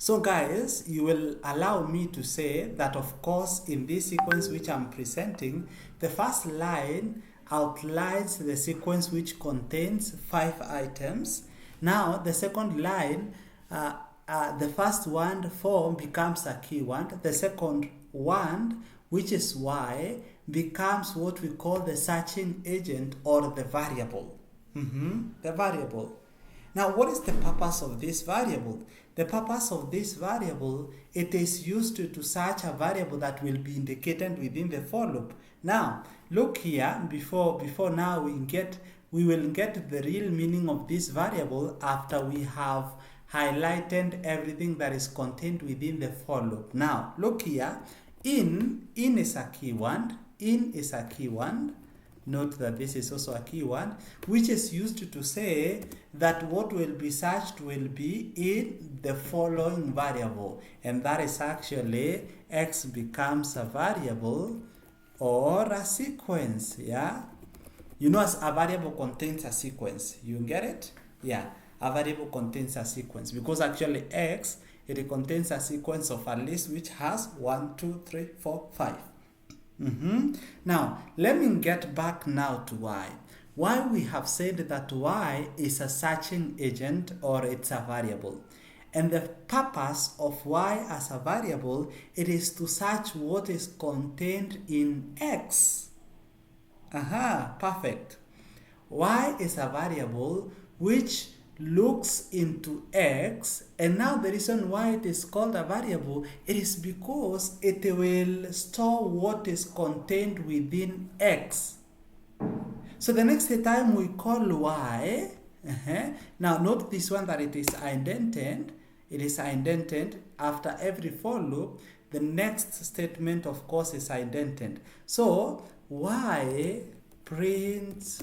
So guys, you will allow me to say that of course in this sequence which I'm presenting, the first line outlines the sequence which contains 5 items. Now the second line, the first word form becomes a keyword. The second word, which is Y, becomes what we call the searching agent or the variable. The variable. Now, what is the purpose of this variable? The purpose of this variable, it is used to search a variable that will be indicated within the for loop. Now, look here, before now we will get the real meaning of this variable after we have highlighted everything that is contained within the for loop. Now, look here, in is a keyword, in is a keyword. Note that this is also a keyword which is used to say that what will be searched will be in the following variable, and that is actually x becomes a variable or a sequence. Yeah, you know, as a variable contains a sequence. You get it? Yeah, a variable contains a sequence because actually x, it contains a sequence of a list which has 1 2 3 4 5. Now, let me get back now to y. Why we have said that y is a searching agent or it's a variable. And the purpose of y as a variable, it is to search what is contained in x. Perfect. Y is a variable which looks into x, and now the reason why it is called a variable, it is because it will store what is contained within x. So the next time we call y, now note this one that it is indented. It is indented after every for loop. The next statement, of course, is indented. So y prints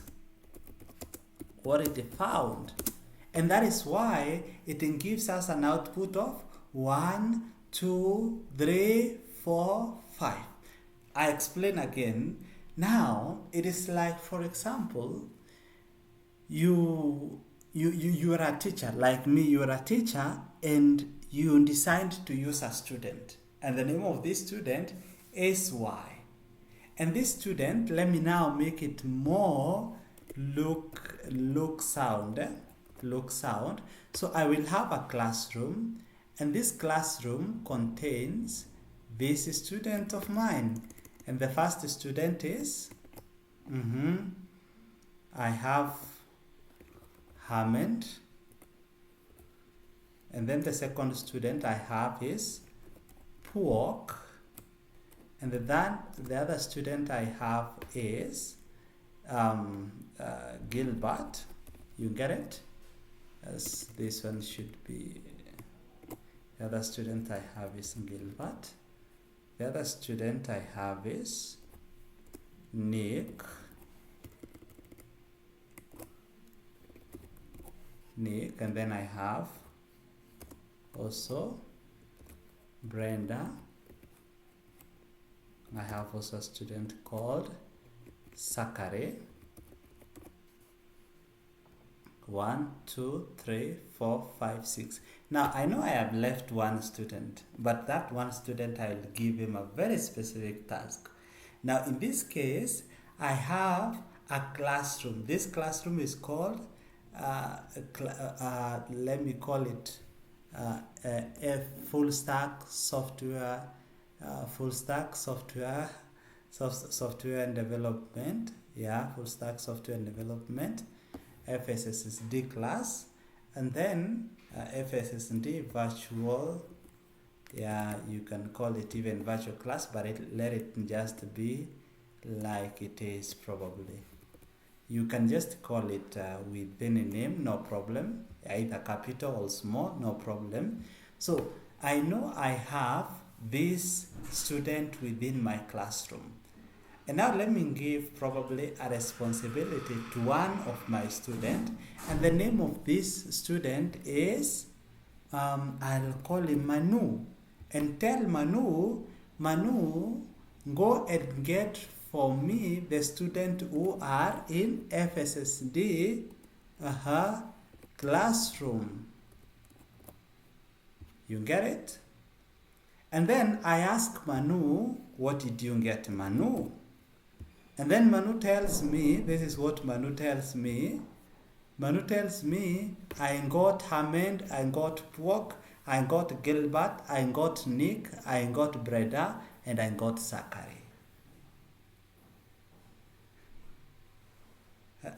what it found. And that is why it gives us an output of 1, 2, 3, 4, 5. I explain again. Now, it is like, for example, you are a teacher, like me, you are a teacher, and you decide to use a student. And the name of this student is Y. And this student, let me now make it more look sound. So I will have a classroom, and this classroom contains this student of mine, and the first student is I have Hammond, and then the second student I have is Puok, and the other student I have is Gilbert. You get it? As this one should be, the other student I have is Gilbert. The other student I have is Nick, and then I have also Brenda. I have also a student called Sakare. 1, 2, 3, 4, 5, 6. Now I know I have left one student, but that one student I'll give him a very specific task. Now in this case, I have a classroom. This classroom is called, let me call it a full stack software and development. Yeah, full stack software and development. FSSD class, and then FSSD virtual, yeah, you can call it even virtual class, but let it just be like it is. Probably you can just call it within a name, no problem, either capital or small, no problem. So I know I have this student within my classroom. And now let me give probably a responsibility to one of my students, and the name of this student is, I'll call him Manu, and tell Manu, go and get for me the student who are in FSSD classroom. You get it? And then I ask Manu, what did you get, Manu? And then Manu tells me, this is what Manu tells me. Manu tells me, I got Hamed, I got Pork, I got Gilbert, I got Nick, I got Breda, and I got Zachary.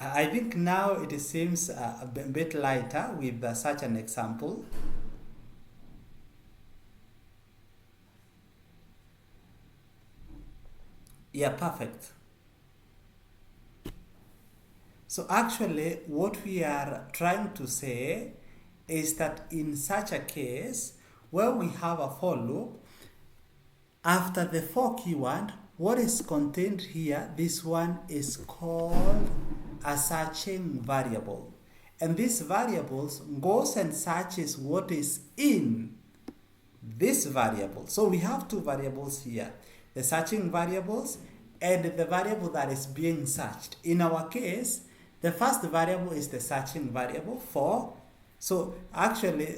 I think now it seems a bit lighter with such an example. Yeah, perfect. So actually, what we are trying to say is that in such a case, where we have a for loop, after the for keyword, what is contained here, this one is called a searching variable. And this variable goes and searches what is in this variable. So we have two variables here, the searching variables and the variable that is being searched. In our case, the first variable is the searching variable for. So actually,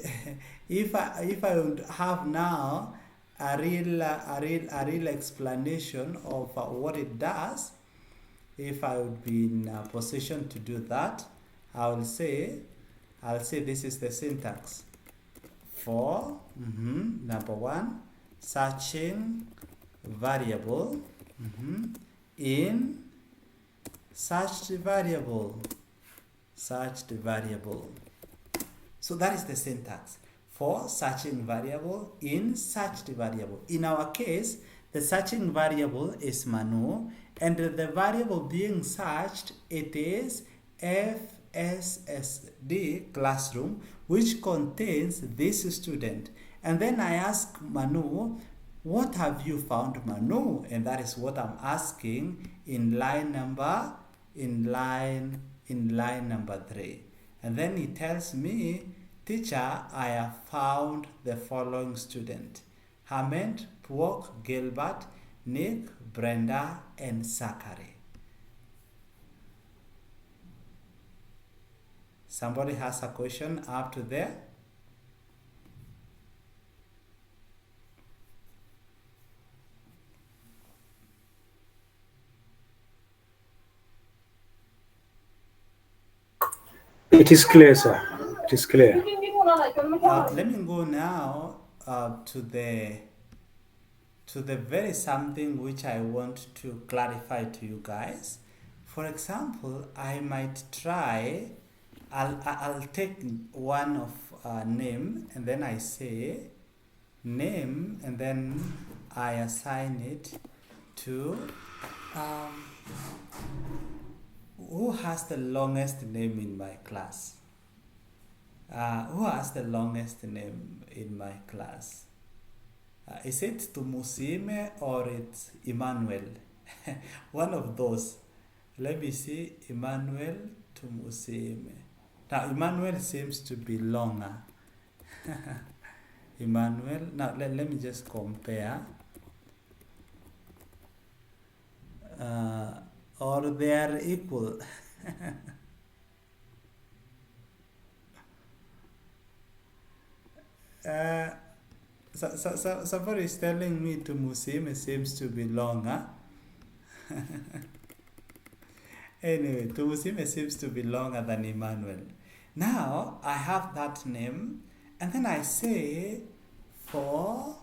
if I would have now a real explanation of what it does, if I would be in a position to do that, I'll say this is the syntax for number one, searching variable in searched variable. So that is the syntax for searching variable in searched variable. In our case, the searching variable is Manu, and the variable being searched, it is FSSD classroom, which contains this student. And then I ask Manu, what have you found, Manu? And that is what I'm asking in line number 3. And then he tells me, teacher, I have found the following student: Hamed, Puok, Gilbert, Nick, Brenda, and Zachary. Somebody has a question up to there? It is clear, sir. It is clear. Let me go now to the very something which I want to clarify to you guys. For example, I might try, I'll take one of name, and then I say name, and then I assign it to who has the longest name in my class? Who has the longest name in my class? Is it Tumusime or it's Emmanuel? One of those. Let me see. Emmanuel Tumusime. Now, Emmanuel seems to be longer. Emmanuel. Now, let me just compare. Or they are equal. Somebody is telling me to Musime seems to be longer. Anyway, to Musime seems to be longer than Emmanuel. Now I have that name, and then I say for.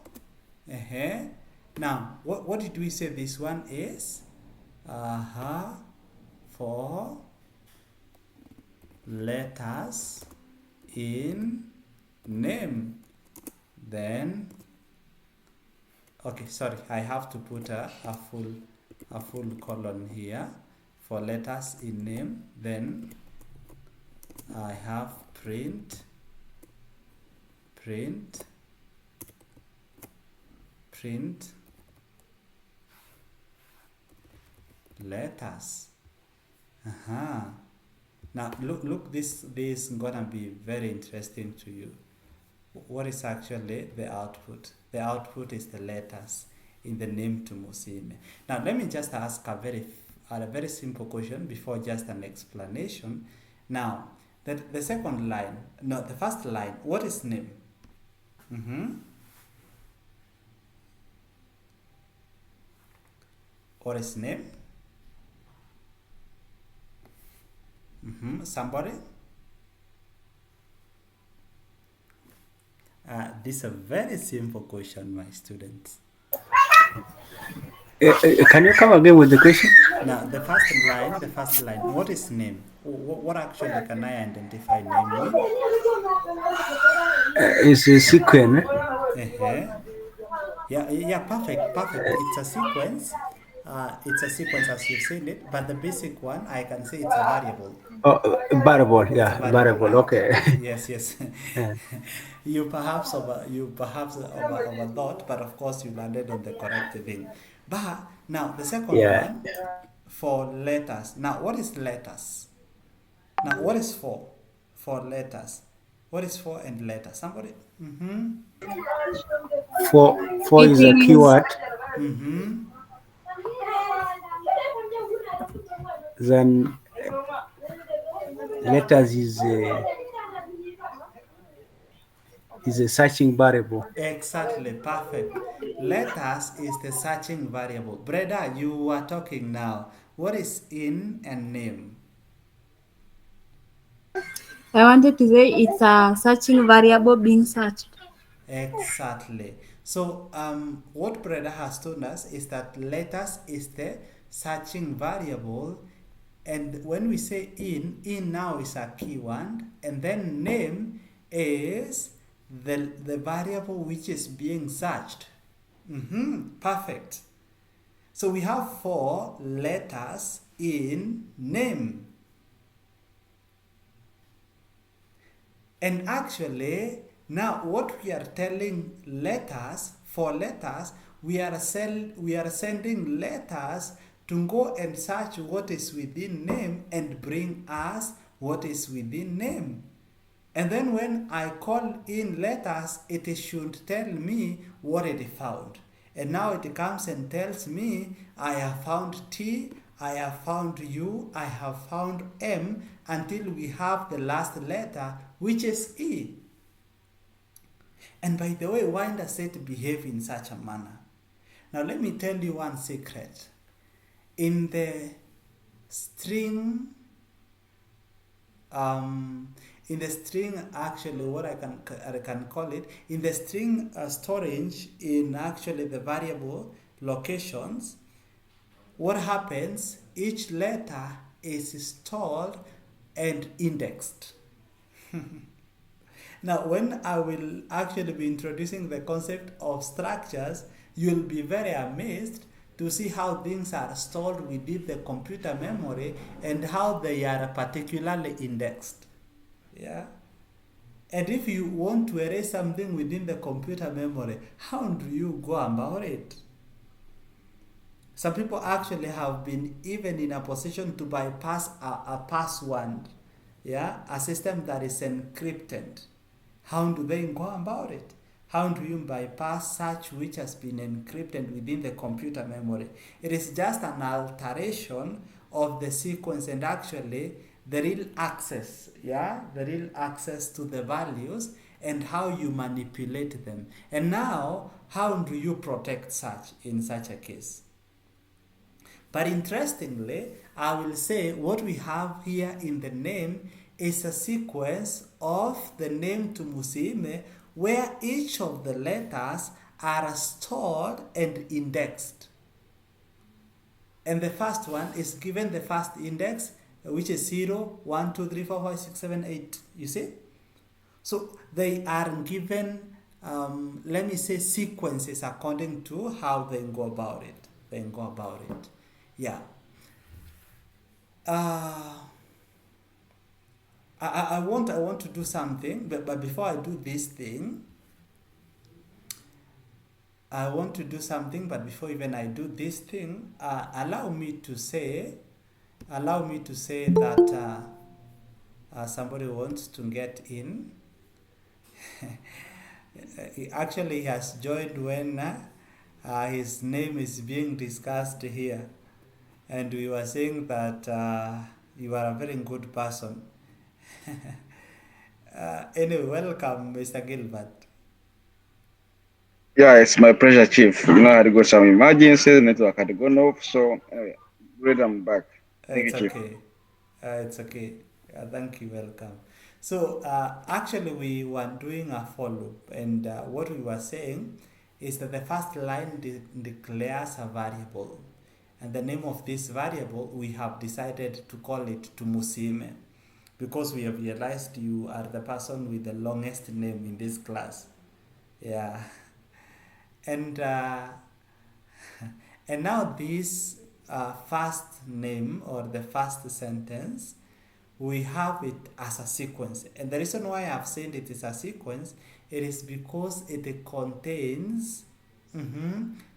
Now, what did we say this one is? For letters in name. Then, okay, sorry, I have to put a full colon here for letters in name. Then I have print letters. Now look, this is gonna be very interesting to you. What is actually the output? The output is the letters in the name to Musime. Now let me just ask a very simple question before just an explanation. Now the second line, no, the first line, what is name? Mm-hmm. What is name? Mm-hmm. Somebody? This is a very simple question, my students. Can you come again with the question? Now, the first line, what is name? What actually can I identify name with? It's a sequence. Uh-huh. Yeah, perfect, perfect. It's a sequence. It's a sequence as you've seen it, but the basic one, I can say it's a variable. Oh, variable. It's a Yeah, variable, variable. right? Okay. Yes, yes. Yeah. You perhaps overthought, but of course you landed on the correct thing. But now the second Yeah. one for letters. Now what is letters? Now what is for letters? What is for and letters? Somebody? Mm-hmm. For It is a is keyword. Mm-hmm. Then letters is a searching variable. Exactly, perfect. Letters is the searching variable. Breda, you are talking now. What is in and name? I wanted to say it's a searching variable being searched. Exactly. So, what Breda has told us is that letters is the searching variable, and when we say in now is a keyword, and then name is the variable which is being searched. Perfect. So we have 4 letters in name. And actually, now what we are telling letters, for letters, we are sending letters to go and search what is within name and bring us what is within name. And then when I call in letters, it should tell me what it found. And now it comes and tells me, I have found T, I have found U, I have found M, until we have the last letter, which is E. And by the way, why does it behave in such a manner? Now let me tell you one secret. In the string, actually what I can call it, in the string storage in actually the variable locations, what happens, each letter is stored and indexed. Now when I will actually be introducing the concept of structures, you'll be very amazed to see how things are stored within the computer memory and how they are particularly indexed. Yeah. And if you want to erase something within the computer memory, how do you go about it? Some people actually have been even in a position to bypass a password, yeah, a system that is encrypted. How do they go about it? How do you bypass such which has been encrypted within the computer memory? It is just an alteration of the sequence and actually the real access, yeah, the real access to the values and how you manipulate them. And now, how do you protect such in such a case? But interestingly, I will say what we have here in the name is a sequence of the name to Musime where each of the letters are stored and indexed. And the first one is given the first index, which is 0, 1, 2, 3, 4, 5, 6, 7, 8. You see? So they are given, let me say, sequences according to how they go about it. Yeah. I want to do something, but before I do this thing, before even I do this thing, allow me to say that somebody wants to get in. He has joined when his name is being discussed here, and we were saying that you are a very good person. Anyway, welcome, Mr. Gilbert. Yeah, it's my pleasure, Chief. I had to go some emergencies, network had to go off. So, anyway, great, I'm back. Thank you, It's Chief. okay. It's okay. Thank you. Welcome. So, actually, we were doing a follow up, and what we were saying is that the first line declares a variable, and the name of this variable we have decided to call it Tumusime, because we have realized you are the person with the longest name in this class. Yeah, and and now this first name or the first sentence, we have it as a sequence. And the reason why I've said it is a sequence, it is because it contains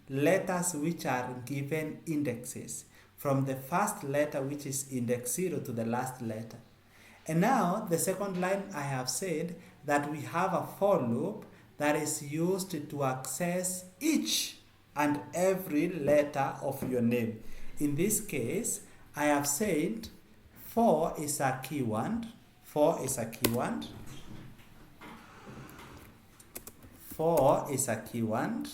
letters which are given indexes from the first letter, which is index 0, to the last letter. And now the second line, I have said that we have a for loop that is used to access each and every letter of your name. In this case, I have said for is a keyword. For is a keyword. For is a keyword.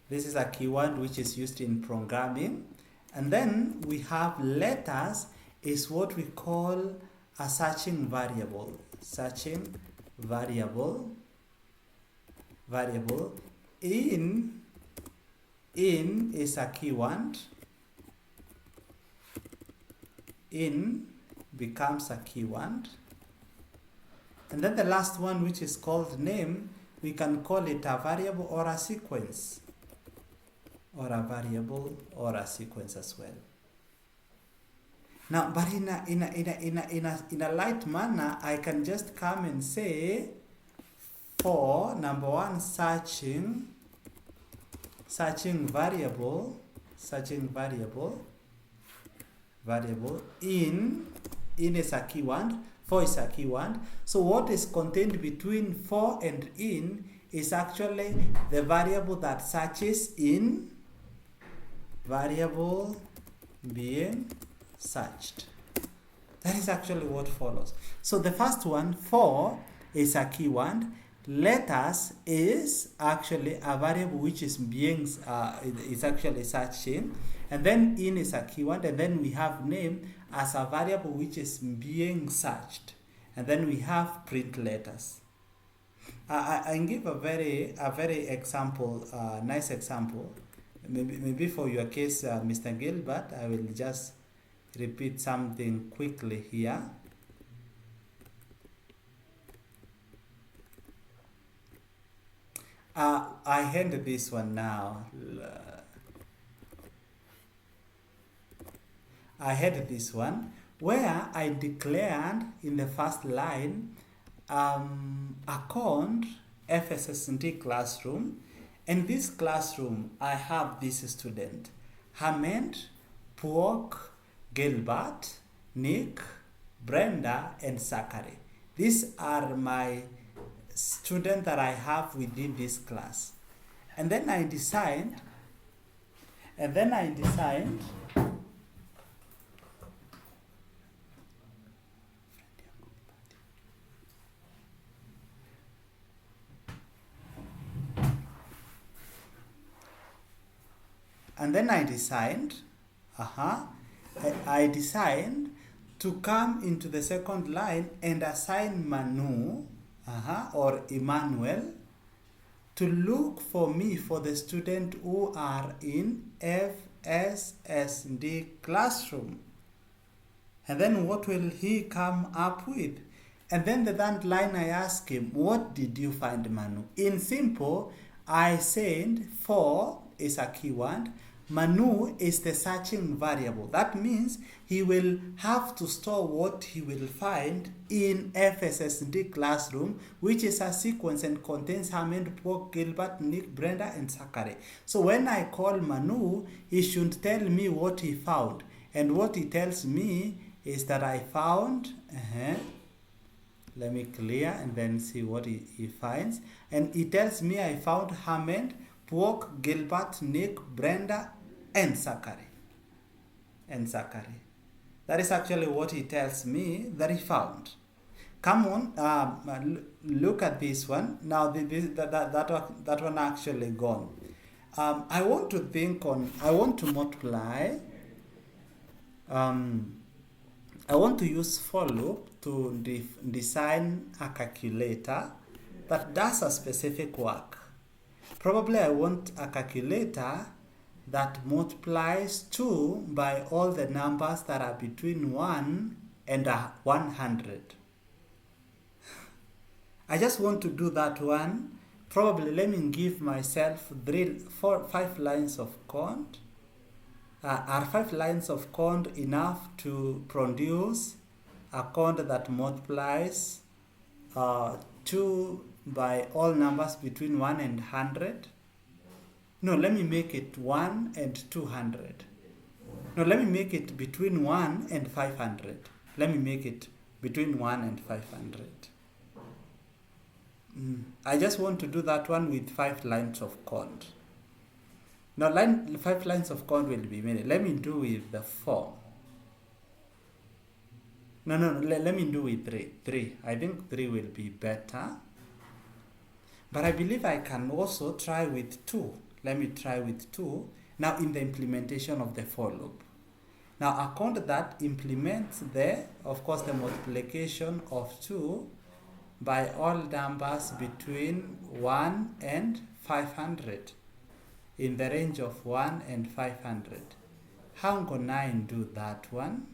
This is a keyword which is used in programming. And then we have letters is what we call a searching variable. Searching variable. In is a keyword. In becomes a keyword. And then the last one, which is called name, we can call it a variable or a sequence. Or a variable or a sequence as well. Now, but in a light manner, I can just come and say for number one, searching variable in is a keyword, for is a keyword. So what is contained between for and in is actually the variable that searches in, variable being searched. That is actually what follows. So the first one, for, is a keyword. Letters is actually a variable which is being is actually searching, and then in is a keyword, and then we have name as a variable which is being searched, and then we have print letters. I give a very example, nice example. Maybe for your case, Mr. Gilbert, I will just repeat something quickly here. I hand this one now. I had this one where I declared in the first line account FSSNT classroom. In this classroom, I have this student, Hamed, Puok, Gilbert, Nick, Brenda, and Zachary. These are my students that I have within this class. And then I designed I designed to come into the second line and assign Manu or Emmanuel to look for me for the student who are in FSSD classroom. And then what will he come up with? And then the third line, I ask him, what did you find, Manu? In simple, I said for is a keyword. Manu is the searching variable. That means he will have to store what he will find in FSSD classroom, which is a sequence and contains Hamed, Puok, Gilbert, Nick, Brenda, and Zachary. So when I call Manu, he should tell me what he found. And what he tells me is that I found, let me clear and then see what he finds. And he tells me I found Hamed, Puok, Gilbert, Nick, Brenda, and Zachary. That is actually what he tells me that he found. Come on, look at this one. Now that one actually gone. I want to think on. I want to multiply. I want to use for loop to design a calculator that does a specific work. Probably I want a calculator that multiplies 2 by all the numbers that are between 1 and 100. I just want to do that one. Probably let me give myself 5 lines of code. Are 5 lines of code enough to produce a code that multiplies 2 by all numbers between 1 and 100? No, let me make it 1 and 200. No, let me make it between 1 and 500. Let me make it between 1 and 500. I just want to do that one with 5 lines of code. Now, 5 lines of code will be made. Let me do with the 4. No, let me do with 3. 3. I think 3 will be better. But I believe I can also try with 2. Let me try with 2. Now, in the implementation of the for loop. Now, a code that implements of course, the multiplication of 2 by all numbers between 1 and 500. In the range of 1 and 500. How can I do that one?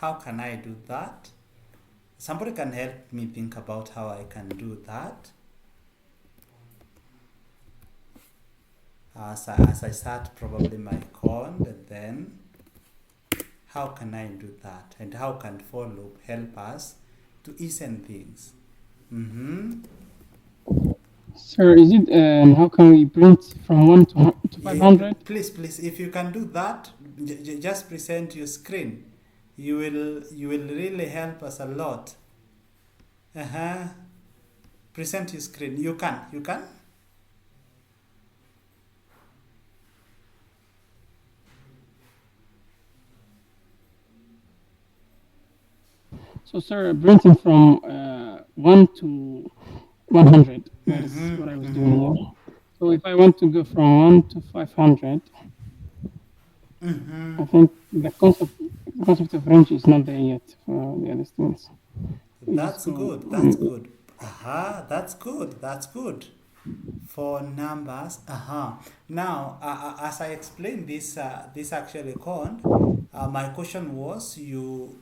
How can I do that? Somebody can help me think about how I can do that. As I start probably my code, then how can I do that? And how can for loop help us to easen things? Sir, is it how can we print from 1 to 500? Please, if you can do that, just present your screen. You will really help us a lot. Present your screen. You can. So, sir, printing from 1 to 100. That's what I was doing here. So if I want to go from 1 to 500, I think the concept of range is not there yet for the other students. That's good. That's good. That's good. For numbers. Now, as I explained this actually code, my question was you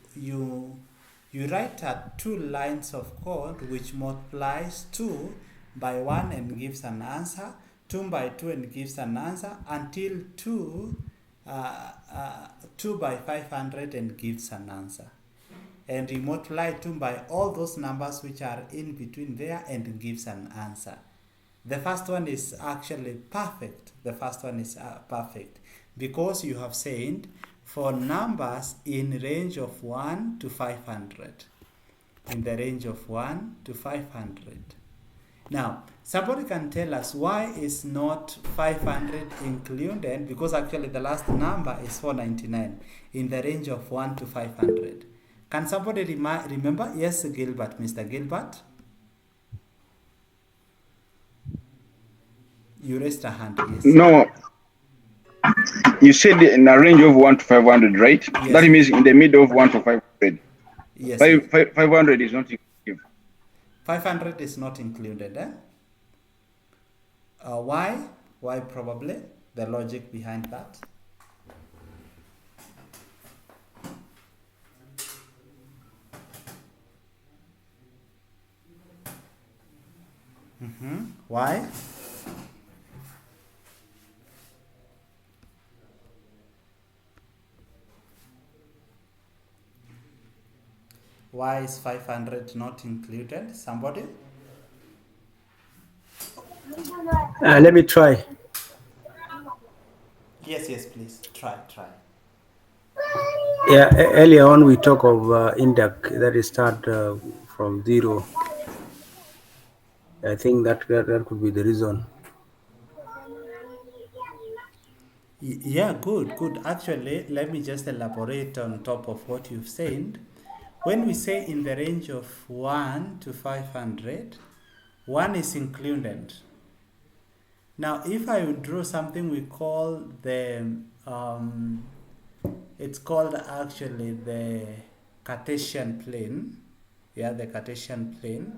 write 2 lines of code which multiplies 2 by 1 and gives an answer, 2 by 2 and gives an answer, until 2 by 500 and gives an answer. And you multiply 2 by all those numbers which are in between there and gives an answer. The first one is actually perfect. Perfect because you have said for numbers in range of 1 to 500. In the range of 1 to 500. Now, somebody can tell us why is not 500 included, because actually the last number is 499 in the range of 1 to 500. Can somebody remember? Yes, Gilbert, Mr. Gilbert. You raised a hand, yes. No. You said in a range of 1 to 500, right? Yes. That means in the middle of 1 to 500. Yes. 500 is not included. 500 is not included, eh? Why? Why probably? The logic behind that? Why? Why is 500 not included? Somebody? Let me try. Yes, please. Try. Yeah, earlier on we talk of index that is start from 0. I think that could be the reason. Yeah, good. Actually, let me just elaborate on top of what you've said. When we say in the range of 1 to 500, 1 is included. Now, if I would draw something we call it's called actually the Cartesian plane, yeah, the Cartesian plane,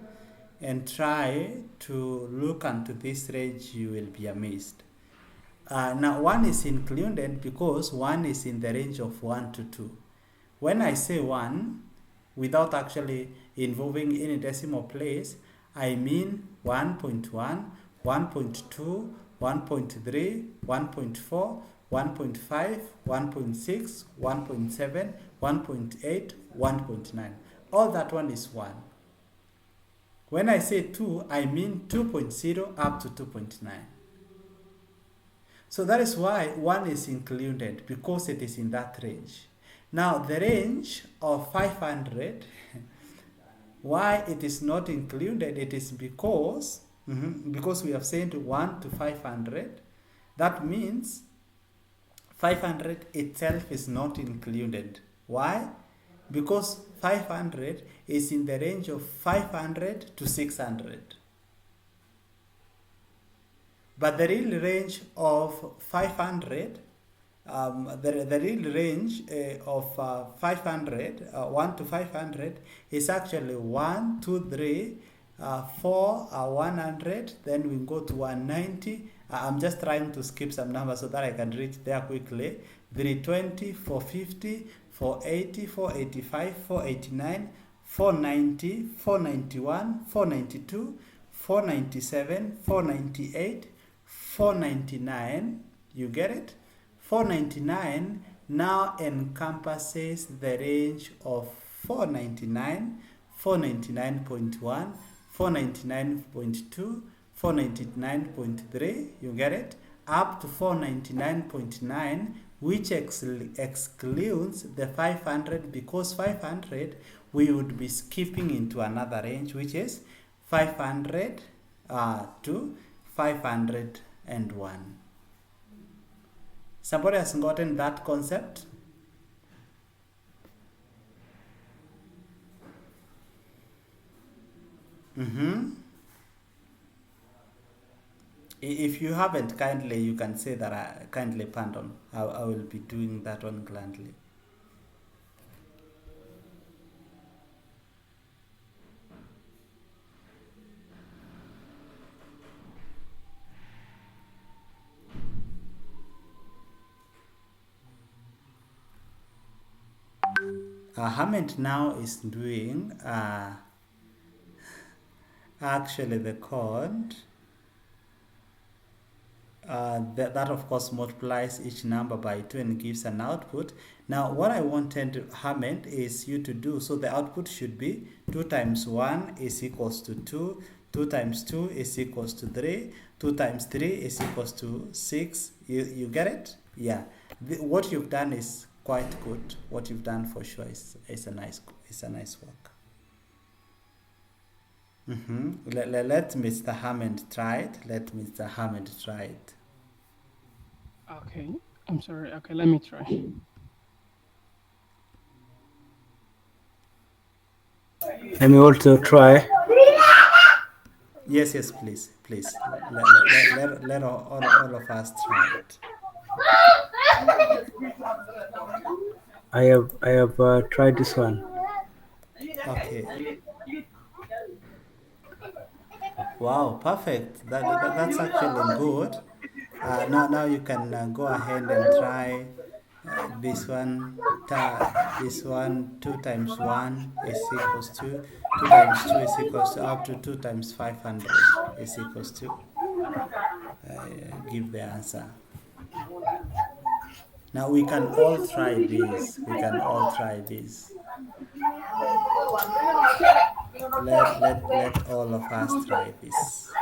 and try to look into this range, you will be amazed. Now, 1 is included because 1 is in the range of 1 to 2. When I say 1, without actually involving any decimal place, I mean 1.1, 1.2, 1.3, 1.4, 1.5, 1.6, 1.7, 1.8, 1.9. All that one is 1. When I say 2, I mean 2.0 up to 2.9. So that is why 1 is included, because it is in that range. Now the range of 500, why it is not included, it is because we have said 1 to 500. That means 500 itself is not included. Why? Because 500 is in the range of 500 to 600. But the real range of 500, the real range of 500, 1 to 500, is actually 1, 2, 3, 4, 100, then we go to 190. I'm just trying to skip some numbers so that I can reach there quickly. 320, 450, 480, 485, 489, 490, 491, 492, 497, 498, 499, you get it? 499 now encompasses the range of 499, 499.1, 499.2, 499.3, you get it? Up to 499.9, which excludes the 500, because 500 we would be skipping into another range, which is 500 to 501. Somebody has gotten that concept? If you haven't, kindly, you can say that I kindly pardon. I will be doing that one gladly. Hamid now is doing actually the code that of course multiplies each number by 2 and gives an output. Now what I wanted Hamid is you to do, so the output should be 2 times 1 is equals to 2, 2 times 2 is equals to 3, 2 times 3 is equals to 6. You get it? Yeah. What you've done is quite good. What you've done for sure is a nice work. Let Mr. Hammond try it. Okay, I'm sorry. Okay, let me try. Let me also try. Yes, please. Let all of us try it. I have tried this one. Okay. Wow, perfect. That's actually good. Now you can go ahead and try this one. This one, 2 times 1 is equals to 2 times 2 is equals to up to 2 times 500 is equals to give the answer. Now we can all try this. Let all of us try this.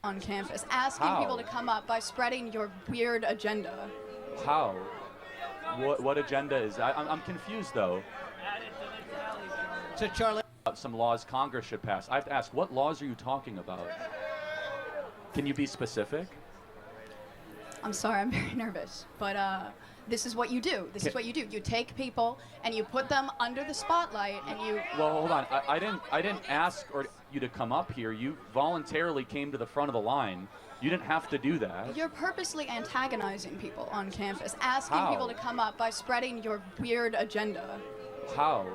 on campus, asking people to come up by spreading your weird agenda. How? What agenda is that? I'm confused though. So Charlie, Some laws Congress should pass. I have to ask, what laws are you talking about? Can you be specific? I'm sorry, I'm very nervous, but this is what you do. This is what you do. You take people and you put them under the spotlight, and you. Well, hold on. I didn't ask you to come up here. You voluntarily came to the front of the line. You didn't have to do that. You're purposely antagonizing people on campus, asking How? people to come up by spreading your weird agenda. How?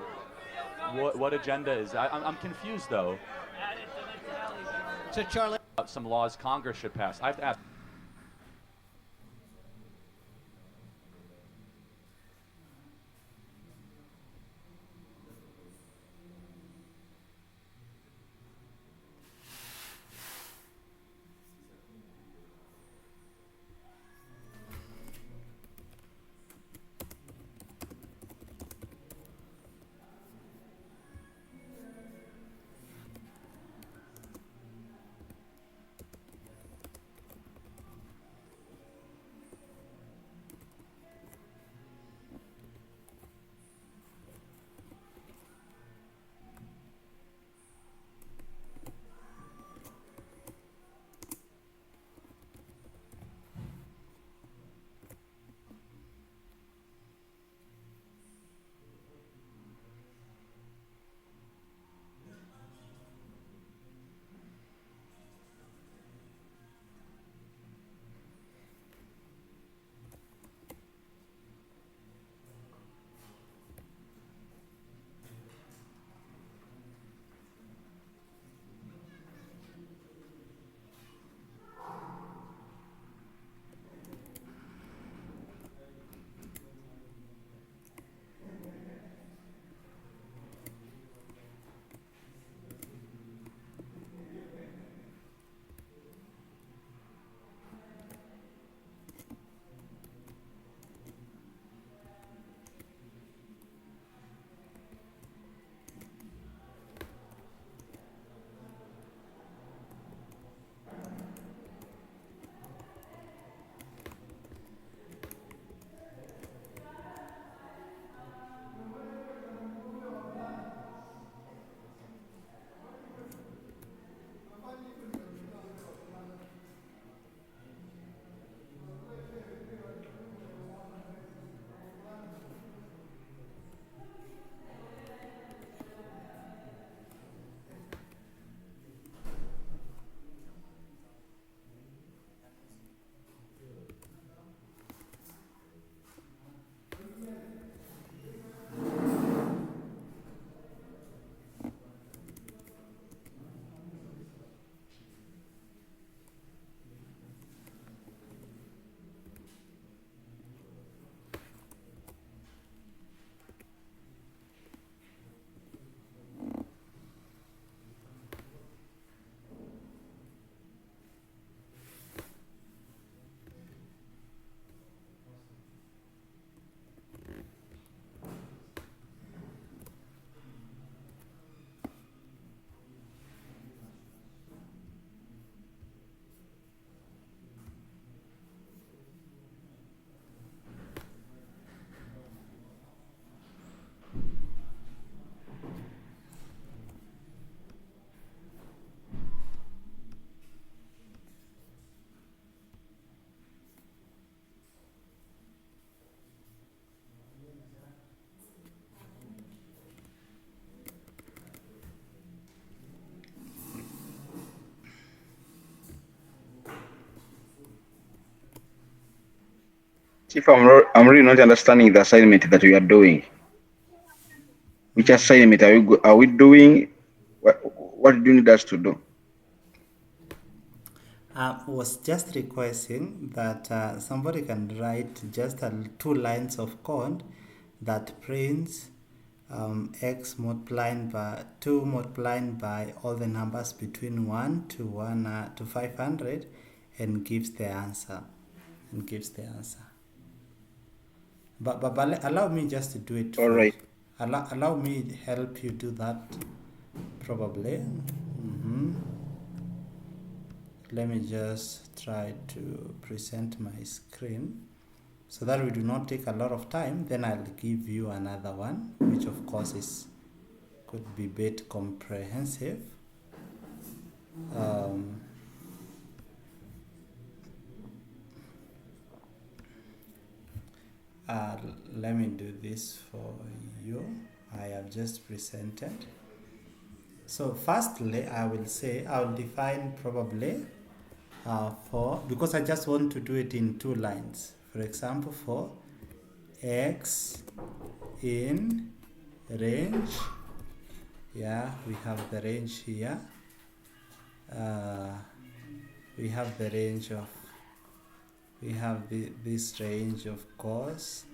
What agenda is that? I'm confused though. so Charlie, Some laws Congress should pass. I have to ask. Chief, I'm really not understanding the assignment that we are doing. Which assignment are we doing? What do you need us to do? I was just requesting that somebody can write just 2 lines of code that prints x multiplied by 2 multiplied by all the numbers between 1 to 500 and gives the answer. But allow me just to do it. All right. Allow me help you do that. Probably. let me just try to present my screen so that we do not take a lot of time. Then I'll give you another one, which of course could be a bit comprehensive. Let me do this for you. I have just presented. So firstly, I will define probably because I just want to do it in 2 lines. For example, for x in range, yeah, we have the range here. We have the range of, this range, of course.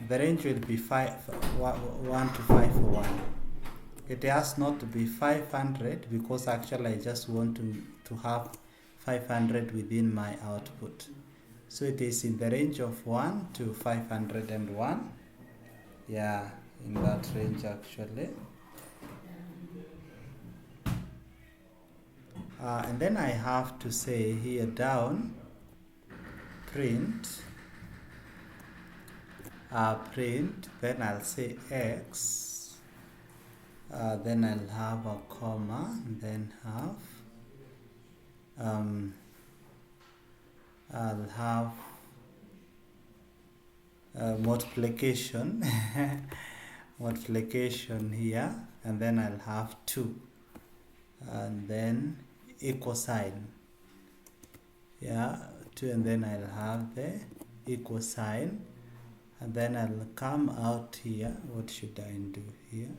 The range will be 1 to 501. It has not to be 500 because actually I just want to have 500 within my output. So it is in the range of 1 to 501. Yeah, in that range actually. And then I have to say here down, print, then I'll say x, then I'll have a comma, and then I'll have multiplication, multiplication here, and then I'll have 2, and then equal sign, yeah, 2, and then I'll have the equal sign, and then I'll come out here. What should I do here?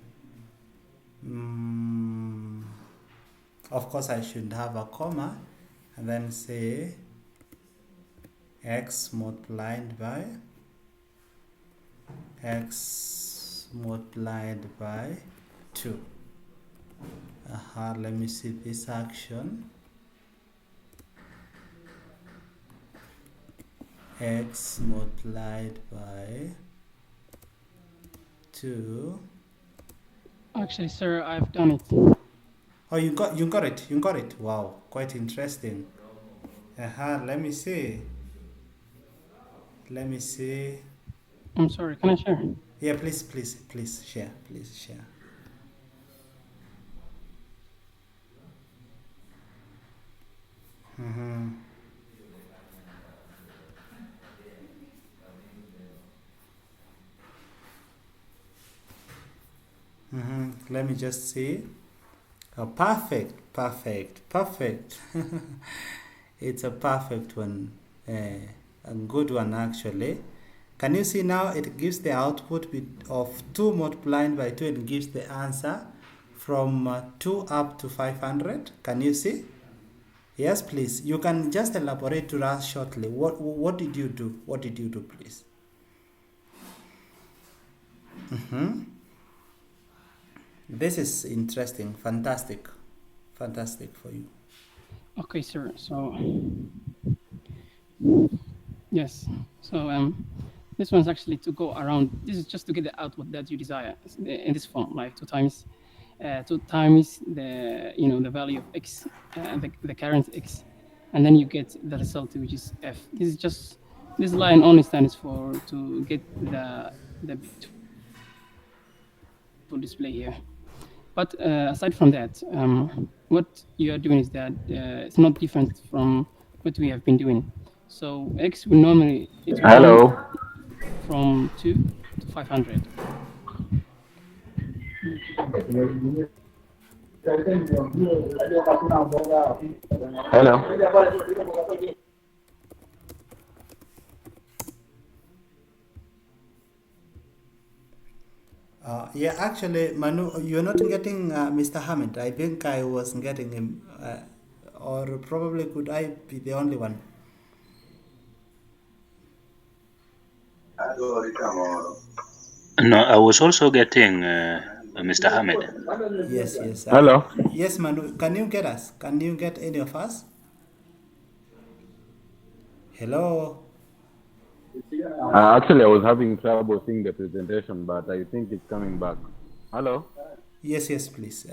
Of course I should have a comma, and then say x multiplied by 2. Let me see this action. X multiplied by 2. Actually, sir, I've done it. Oh, you got it. Wow, quite interesting. Let me see. I'm sorry, can I share? Yeah, please share. Let me just see. Oh, perfect. It's a perfect one, a good one actually. Can you see now it gives the output of 2 multiplied by 2 and gives the answer from 2 up to 500. Can you see? Yes, please. You can just elaborate to us shortly. What did you do? What did you do, please? This is interesting. Fantastic for you. Okay, sir. So yes. So this one's actually to go around. This is just to get the output that you desire in this form, like 2 times the the value of x, the current x, and then you get the result, which is f. This line only stands for to get the full display here. But aside from that, what you are doing is that it's not different from what we have been doing. So x will normally from 2 to 500. Hello. Yeah, actually, Manu, you're not getting Mr. Hamid. I think I was getting him, or probably could I be the only one? No, I was also getting Mr. Hamid. Yes. Hello. Yes, Manu, can you get us? Can you get any of us? Hello? Actually, I was having trouble seeing the presentation, but I think it's coming back. Hello? Yes, please.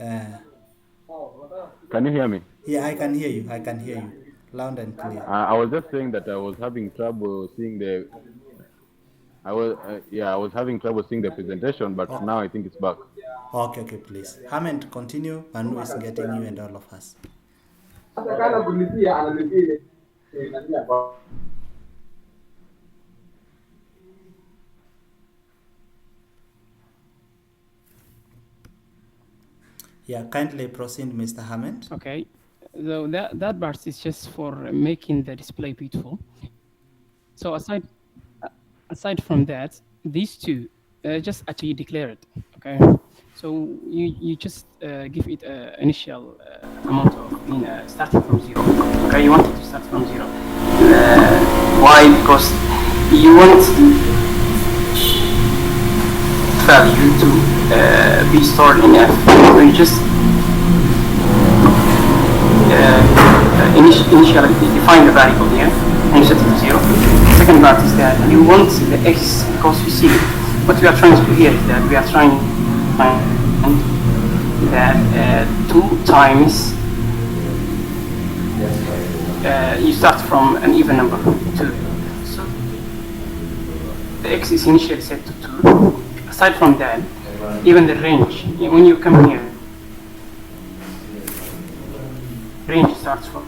Can you hear me? Yeah, I can hear you. I can hear you loud and clear. I was just saying that I was having trouble seeing the. I was having trouble seeing the presentation, but Oh, now I think it's back. okay, okay, please. Hammond, continue. Manu is getting you and all of us. Yeah, kindly proceed, Mr. Hammond. Okay. So that part is just for making the display beautiful. So aside from that, these two just actually declare it. Okay. So you just give it an initial amount of starting from 0. Okay, you want it to start from 0. Why? Because you want the value to be stored in F. So you just initially define the variable here and you set it to 0. The second part is that you want the x, because you see what we are trying to do here is that we are trying to find that 2 times you start from an even number 2. So the x is initially set to 2. Aside from that, even the range, when you come here, range starts from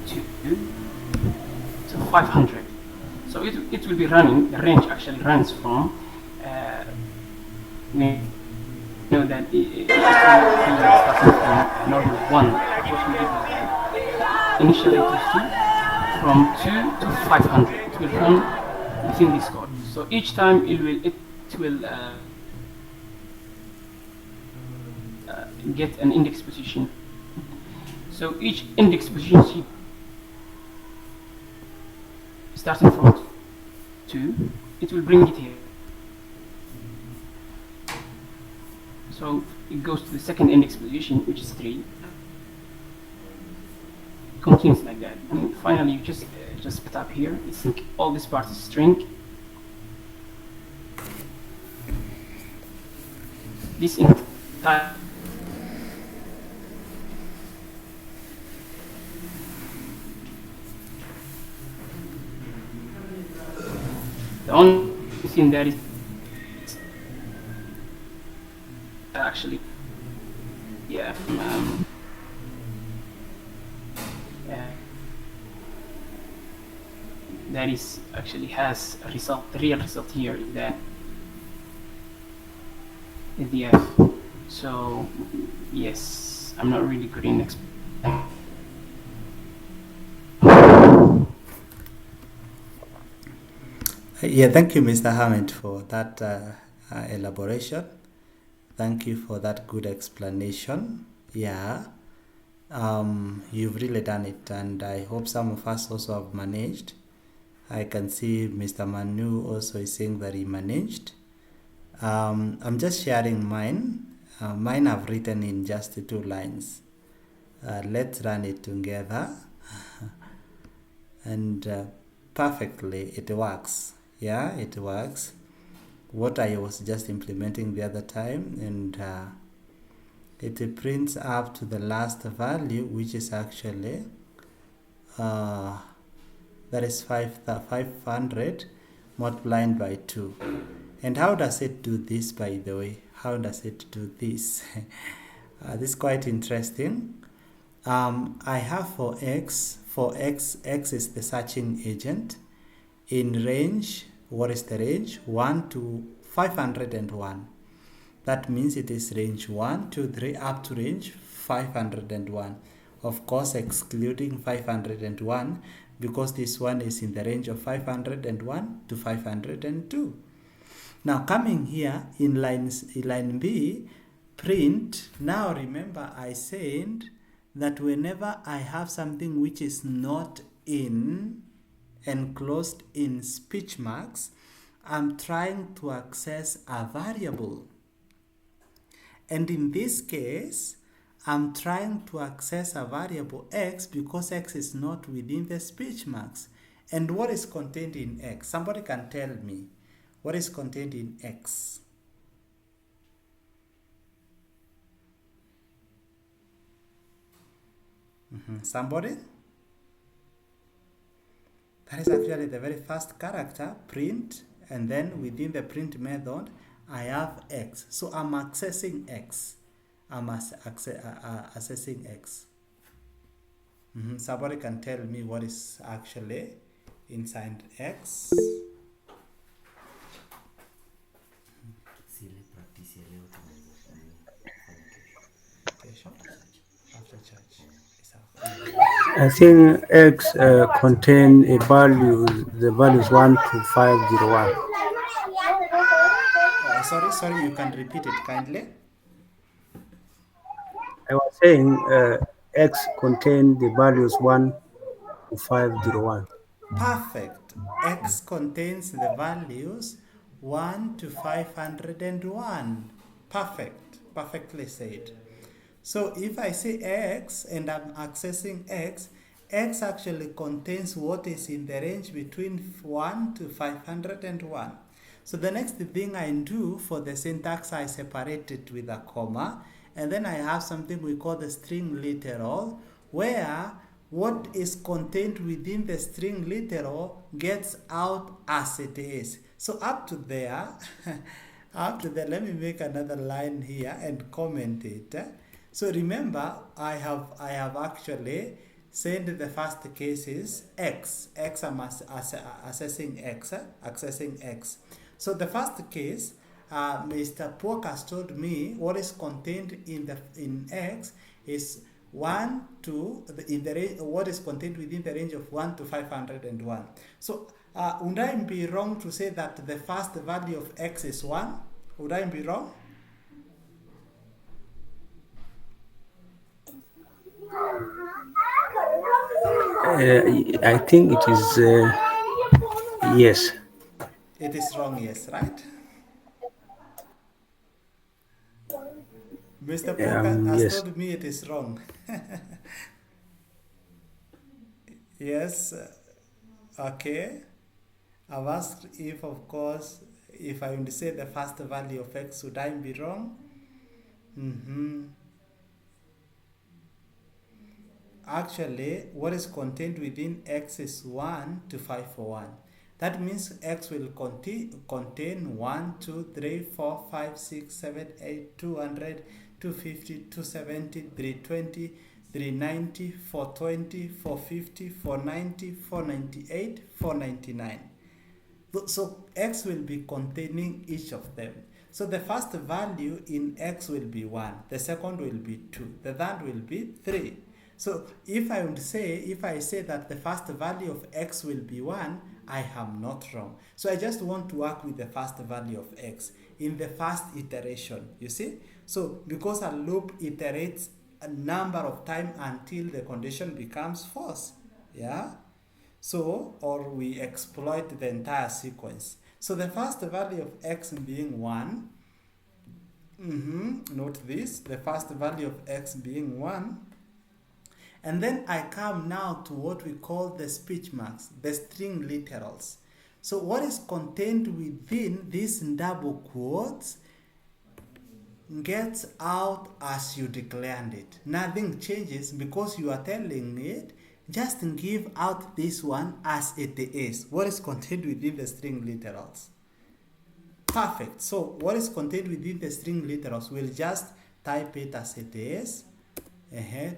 2 to 500. So it will be running, the range actually runs from, you know that it starting from normal 1, because we did initially it was 2, from 2 to 500. It will run within this code. So each time it will get an index position. So each index position starting from 2, it will bring it here. So it goes to the second index position, which is 3. Continues like that, and finally you just put up here. It's all this part is string. This entire the only thing that is actually that is actually has a result. The real result here is that is the F. So yes, I'm not really good in explaining. Yeah, thank you, Mr. Hammond, for that elaboration. Thank you for that good explanation. Yeah, you've really done it, and I hope some of us also have managed. I can see Mr. Manu also is saying that he managed. I'm just sharing mine. Mine I've written in just 2 lines. Let's run it together. And perfectly, it works. Yeah, it works. What I was just implementing the other time, and it prints up to the last value, which is actually that is 500 multiplied by 2. And how does it do this, by the way? How does it do this? This is quite interesting. I have for x is the searching agent. In range, what is the range? 1 to 501. That means it is range 1, 2, 3 up to range 501. Of course, excluding 501, because this one is in the range of 501 to 502. Now coming here in line B, print. Now remember I said that whenever I have something which is not enclosed in speech marks, I'm trying to access a variable. And in this case, I'm trying to access a variable x because x is not within the speech marks. And what is contained in x? Somebody can tell me what is contained in x. Somebody? That is actually the very first character, print, and then within the print method, I have X. So I'm accessing X. I'm accessing X. Somebody can tell me what is actually inside X. After church. I think X contain a value, the value is 1 to 501. Oh, sorry, you can repeat it kindly. I was saying X contain the values 1 to 501. Perfect. X contains the values 1 to 501. Perfect. Perfectly said. So if I say X and I'm accessing X, X actually contains what is in the range between 1 to 501. So the next thing I do for the syntax, I separate it with a comma, and then I have something we call the string literal, where what is contained within the string literal gets out as it is. So up to there, let me make another line here and comment it. So remember, I have actually said the first case is X. I'm accessing X. So the first case, Mr. Pork has told me what is contained in X is 1 to what is contained within the range of 1 to 501. So would I be wrong to say that the first value of X is 1? Would I be wrong? I think it is yes. It is wrong, yes, right? Mr. Poker has Yes. told me it is wrong. Yes, okay. I've asked if, of course, if I would say the first value of X, would I be wrong? Actually, what is contained within X is 1 to 501. That means X will contain 1, 2, 3, 4, 5, 6, 7, 8, 200, 250, 270, 320, 390, 420, 450, 490, 498, 499. So X will be containing each of them. So the first value in X will be 1, the second will be 2, the third will be 3. So if I say that the first value of X will be 1, I am not wrong. So I just want to work with the first value of X in the first iteration, you see? So because a loop iterates a number of times until the condition becomes false, yeah? So, or we exploit the entire sequence. So the first value of X being 1, note this, the first value of X being 1, and then I come now to what we call the speech marks, the string literals. So what is contained within these double quotes gets out as you declared it. Nothing changes because you are telling it, just give out this one as it is. What is contained within the string literals? Perfect. So what is contained within the string literals, we'll just type it as it is.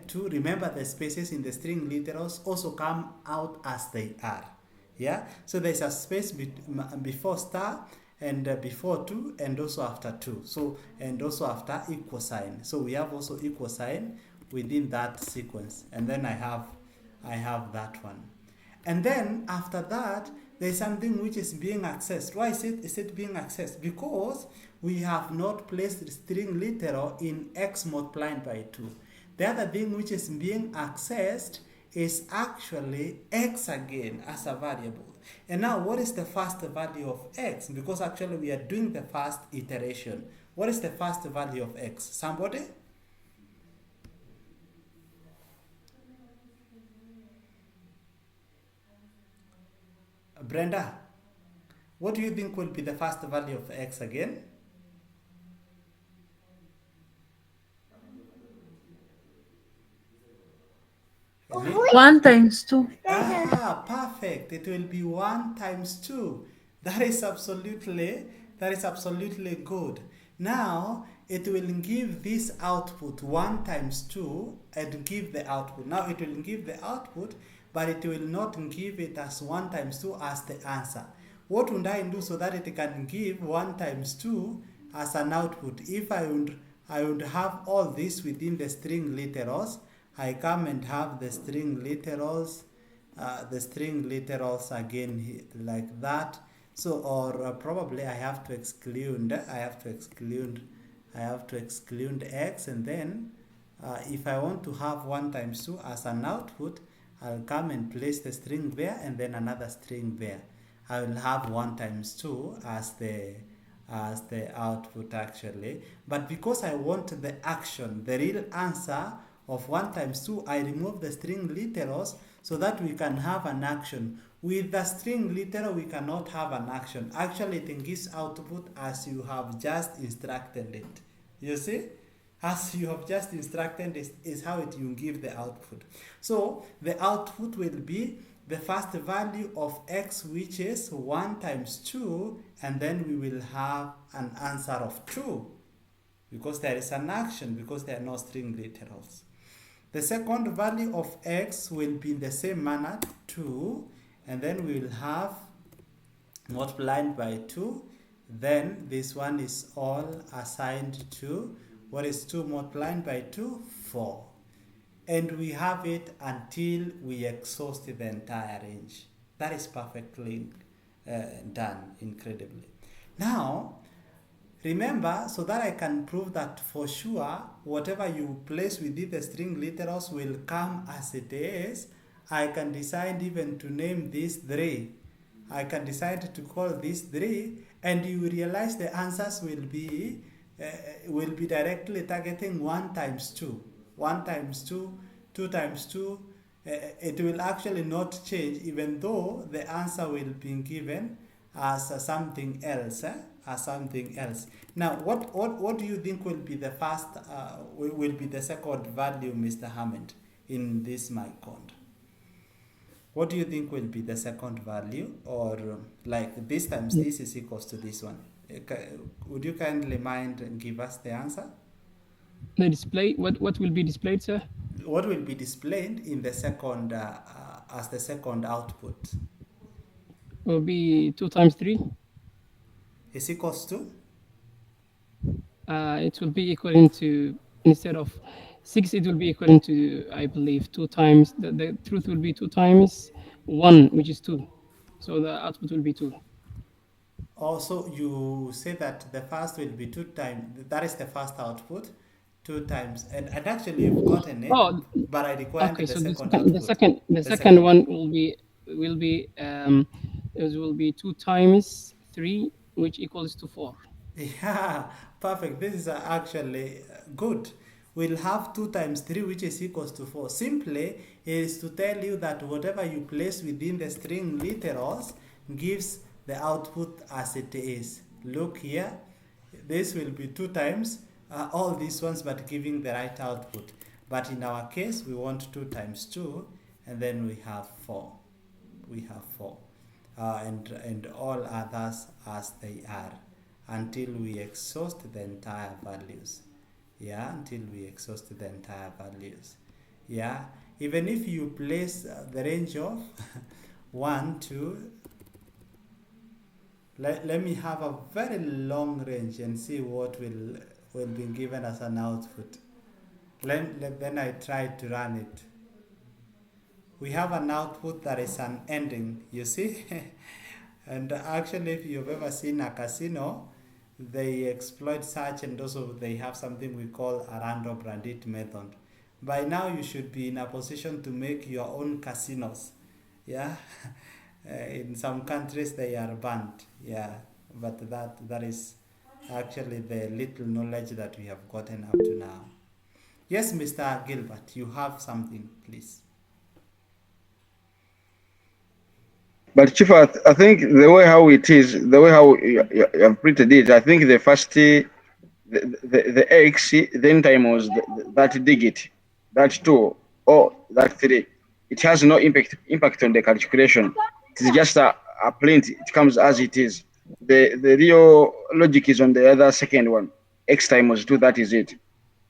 To remember, the spaces in the string literals also come out as they are. Yeah, so there's a space before star and before 2 and also after 2. So and also after equal sign. So we have also equal sign within that sequence, and then I have that one. And then after that, there's something which is being accessed. Why is it being accessed? Because we have not placed the string literal in X multiplied by 2. The other thing which is being accessed is actually X again as a variable. And now what is the first value of X? Because actually we are doing the first iteration. What is the first value of X? Somebody? Brenda, what do you think will be the first value of X again? 1 times 2. Ah, perfect. It will be 1 times 2. That is absolutely good. Now it will give this output 1 times 2 and give the output. Now it will give the output, but it will not give it as 1 times 2 as the answer. What would I do so that it can give 1 times 2 as an output? If I would have all this within the string literals, I come and have the string literals again here, like that. So, or probably I have to exclude x, and then if I want to have 1 times 2 as an output, I'll come and place the string there and then another string there. I will have 1 times 2 as the output actually. But because I want the action, the real answer of 1 times 2, I remove the string literals so that we can have an action. With the string literal, we cannot have an action. Actually, it gives output as you have just instructed it. You see? As you have just instructed is how it will give the output. So the output will be the first value of x, which is 1 times 2, and then we will have an answer of 2 because there is an action, because there are no string literals. The second value of x will be in the same manner, 2, and then we will have multiplied by 2. Then this one is all assigned to, what is 2 multiplied by 2? 4. And we have it until we exhaust the entire range. That is perfectly done, incredibly. Now, remember, so that I can prove that for sure, whatever you place within the string literals will come as it is, I can decide even to name this 3. I can decide to call this 3, and you realize the answers will be directly targeting 1 times 2. 1 times 2, 2 times 2, it will actually not change even though the answer will be given as something else. Now, what do you think will be the first, will be the second value, Mr. Hammond, in this my code? What do you think will be the second value, or like this times this is equals to this one? Would you kindly mind and give us the answer? The display, what will be displayed, sir? What will be displayed in the second, as the second output? Will be 2 times 3. Is equals to? It will be equaling to, instead of 6, it will be equaling to, I believe, 2 times, the truth will be 2 times 1, which is 2. So the output will be 2. Also, you say that the first will be 2 times, that is the first output, 2 times, and actually you've gotten it, but I require the second output. The second one will be it will be 2 times 3, which equals to 4. Yeah, perfect. This is actually good. We'll have 2 times 3, which is equals to 4. Simply is to tell you that whatever you place within the string literals gives the output as it is. Look here, this will be 2 times all these ones, but giving the right output. But in our case, we want 2 times 2, and then we have 4. We have 4. And all others as they are until we exhaust the entire values. Yeah, until we exhaust the entire values. Yeah, even if you place the range of 1, 2, let me have a very long range and see what will be given as an output. Then I try to run it. We have an output that is an ending, you see. And actually, if you've ever seen a casino, they exploit such, and also they have something we call a random bandit method. By now, you should be in a position to make your own casinos. Yeah, in some countries they are banned. Yeah, but that is actually the little knowledge that we have gotten up to now. Yes, Mr. Gilbert, you have something, please. But Chief, I think the way how it is, the way how you have printed it, I think the first, the X, then time was that digit, that 2, or that 3. it has no impact on the calculation. It is just a print. It comes as it is. The real logic is on the other second one. X times 2, that is it.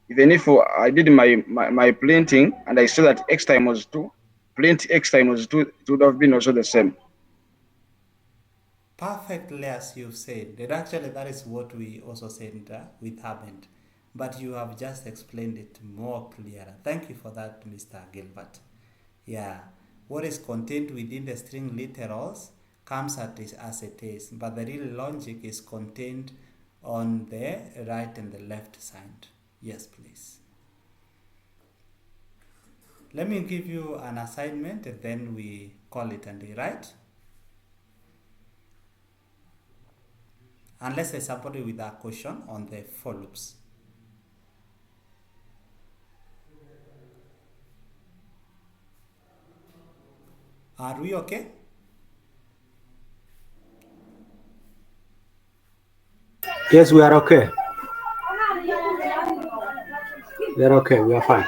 Even if I did my printing and I saw that X times 2, print X times 2, it would have been also the same. Perfectly as you've said. And actually, that is what we also said with Hammond. But you have just explained it more clearer. Thank you for that, Mr. Gilbert. Yeah, what is contained within the string literals comes as it is, but the real logic is contained on the right and the left side. Yes, please. Let me give you an assignment and then we call it a day, right? Unless there's somebody with a question on the for loops. Are we okay? Yes, we are okay. We are okay. We are fine.